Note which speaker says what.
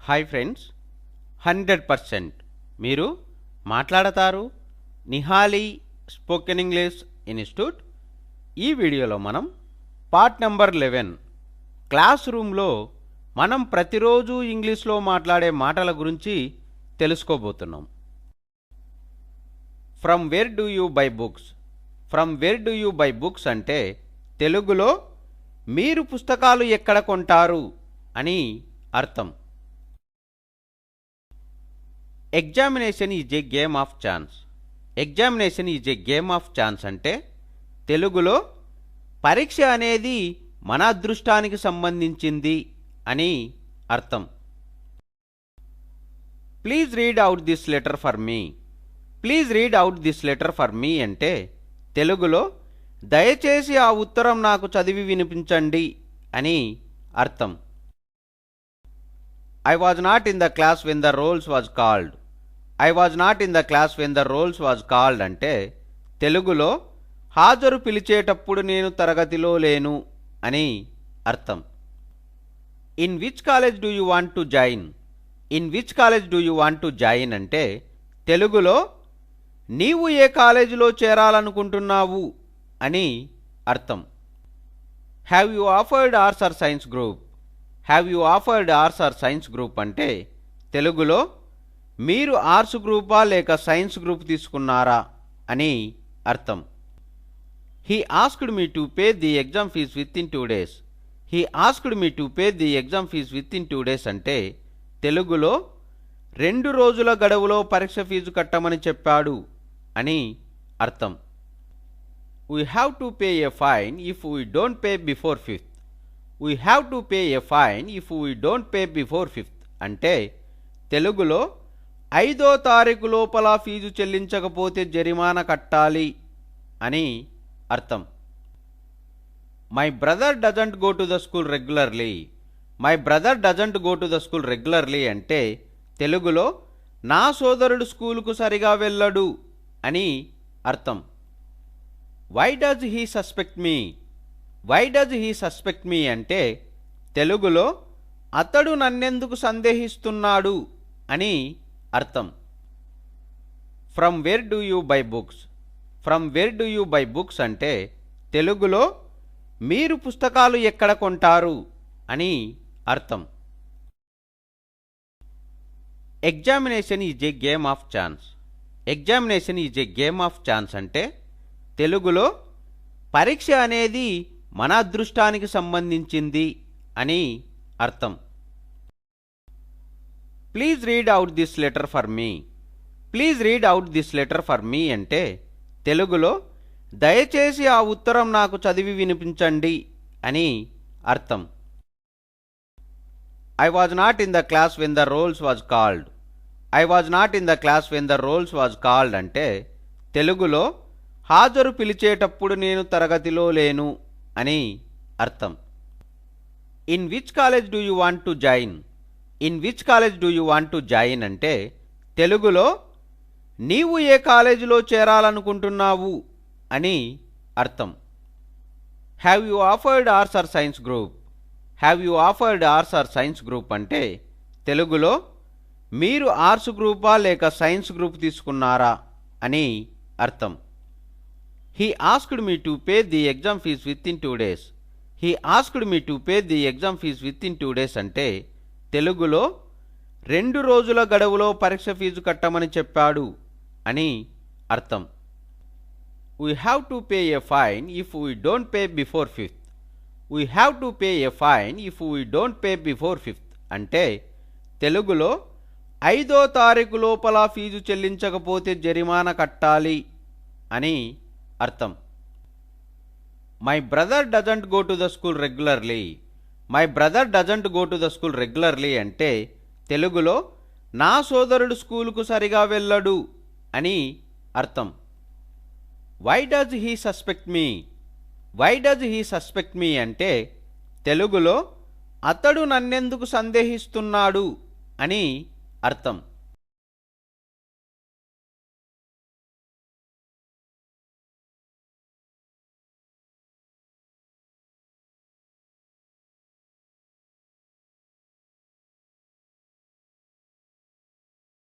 Speaker 1: Hi friends, 100% మీరు మాట్లాడతారు Nihali spoken English institute. ఈ వీడియోలో మనం పార్ట్ నెంబర్ 11 క్లాస్ రూమ్లో మనం ప్రతిరోజు ఇంగ్లీష్లో మాట్లాడే మాటల గురించి తెలుసుకోబోతున్నాం. From where do you buy books? From where do you buy books అంటే తెలుగులో మీరు పుస్తకాలు ఎక్కడ కొంటారు అని అర్థం. Examination is a game of chance. Examination is a game of chance అంటే తెలుగులో పరీక్ష అనేది మన అదృష్టానికి సంబంధించింది అని అర్థం. Please read out this letter for me. Please read out this letter for me అంటే తెలుగులో దయచేసి ఆ ఉత్తరం నాకు చదివి వినిపించండి అని అర్థం. I was not in the class when the rolls was called. I was not in the class when the rolls was called అంటే తెలుగులో హాజరు పిలిచేటప్పుడు నేను తరగతిలో లేను అని అర్థం. In which college do you want to join? In which college do you want to join అంటే తెలుగులో నీవు ఏ కాలేజీలో చేరాలనుకుంటున్నావు అని అర్థం. Have you offered arts or science group? Have you offered arts or science group అంటే తెలుగులో మీరు ఆర్ట్స్ గ్రూపా లేక సైన్స్ గ్రూప్ తీసుకున్నారా అని అర్థం. He asked me to pay the exam fees within 2 days. He asked me to pay the exam fees within 2 days అంటే తెలుగులో 2 రోజుల గడువులో పరీక్ష ఫీజు కట్టమని చెప్పాడు అని అర్థం. We have to pay a fine if we don't pay before 5th. We have to pay a fine if we don't pay before 5th అంటే తెలుగులో 5వ తారీఖు లోపల ఫీజు చెల్లించకపోతే జరిమానా కట్టాలి అని అర్థం. My brother doesn't go to the school regularly. My brother doesn't go to the school regularly అంటే తెలుగులో నా సోదరుడు స్కూలుకు సరిగా వెళ్ళడు అని అర్థం. Why does he suspect me? Why does he suspect me అంటే తెలుగులో అతడు నన్నెందుకు సందేహిస్తున్నాడు అని అర్థం. From where do you buy books? From where do you buy books అంటే తెలుగులో మీరు పుస్తకాలు ఎక్కడ కొంటారు అని అర్థం. Examination is a game of chance. Examination is a game of chance అంటే తెలుగులో పరీక్ష అనేది మన అదృష్టానికి సంబంధించింది అని అర్థం. Please read out this letter for me. Please read out this letter for me అంటే తెలుగులో దయచేసి ఆ ఉత్తరం నాకు చదివి వినిపించండి అని అర్థం. I was not in the class when the rolls was called. I was not in the class when the rolls was called అంటే తెలుగులో హాజరు పిలిచేటప్పుడు నేను తరగతిలో లేను అని అర్థం. In which college do you want to join? In which college do you want to join అంటే తెలుగులో నీవు ఏ కాలేజీలో చేరాలనుకుంటున్నావు అని అర్థం. Have you offered arts or science group? Have you offered arts or science group అంటే తెలుగులో మీరు ఆర్ట్స్ గ్రూపా లేక సైన్స్ గ్రూప్ తీసుకున్నారా అని అర్థం. He asked me to pay the exam fees within 2 days. He asked me to pay the exam fees within 2 days అంటే తెలుగులో 2 రోజుల గడువులో పరీక్ష ఫీజు కట్టమని చెప్పాడు అని అర్థం. We have to pay a fine if we don't pay before 5th. We have to pay a fine if we don't pay before 5th అంటే తెలుగులో 5వ తారీఖు లోపల ఫీజు చెల్లించకపోతే జరిమానా కట్టాలి అని అర్థం. My brother doesn't go to the school regularly. My brother doesn't go to the school regularly అంటే తెలుగులో నా సోదరుడు స్కూలుకు సరిగా వెళ్ళడు అని అర్థం. Why does he suspect me? Why does he suspect me అంటే తెలుగులో అతడు నన్నెందుకు సందేహిస్తున్నాడు అని అర్థం.